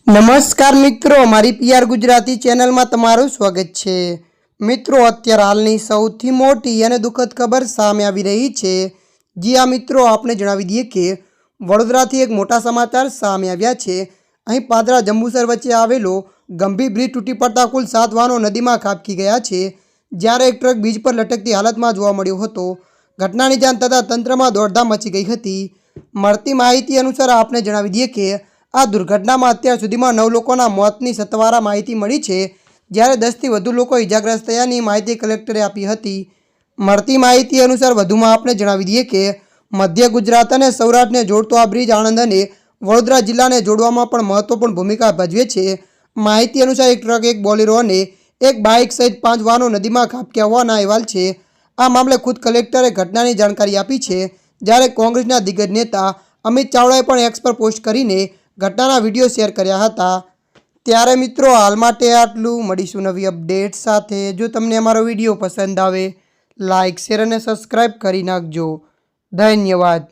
નમસ્કાર મિત્રો, મારી પીઆર ગુજરાતી ચેનલમાં તમારું સ્વાગત છે। મિત્રો, અત્યારે હાલની સૌથી મોટી અને દુઃખદ ખબર સામે આવી રહી છે। જી આ મિત્રો, આપણે જણાવી દઈએ કે વડોદરાથી એક મોટા સમાચાર સામે આવ્યા છે। અહીં પાદરા જંબુસર વચ્ચે આવેલો ગંભીર બ્રિજ તૂટી પડતા કુલ 7 વાહનો નદીમાં ખાબકી ગયા છે, જ્યારે એક ટ્રક બ્રિજ પર લટકતી હાલતમાં જોવા મળ્યો હતો। ઘટનાની જાણ થતાં તંત્રમાં દોડધામ મચી ગઈ હતી। મળતી માહિતી અનુસાર આપણે જણાવી દઈએ કે આ દુર્ઘટનામાં અત્યાર સુધીમાં 9 લોકોના મોતની સત્તાવાર માહિતી મળી છે, જ્યારે 10થી વધુ લોકો ઇજાગ્રસ્ત થયાની માહિતી કલેક્ટરે આપી હતી। મળતી માહિતી અનુસાર વધુમાં આપણે જણાવી દઈએ કે મધ્ય ગુજરાત અને સૌરાષ્ટ્રને જોડતો આ બ્રિજ આણંદ અને વડોદરા જિલ્લાને જોડવામાં પણ મહત્વપૂર્ણ ભૂમિકા ભજવે છે। માહિતી અનુસાર એક ટ્રક, એક બોલેરો અને એક બાઇક સહિત 5 વાહનો નદીમાં ખાબક્યા હોવાના અહેવાલ છે। આ મામલે ખુદ કલેક્ટરે ઘટનાની જાણકારી આપી છે, જ્યારે કોંગ્રેસના દિગ્ગજ નેતા અમિત ચાવડાએ પણ એક્સ પર પોસ્ટ કરીને ઘટનાના વિડીયો શેર કર્યા હતા। ત્યારે મિત્રો, હાલ માટે આટલું। મળીશું નવી અપડેટ સાથે। જો તમને અમારો વિડીયો પસંદ આવે, લાઇક, શેર અને સબસ્ક્રાઈબ કરી નાખજો। ધન્યવાદ।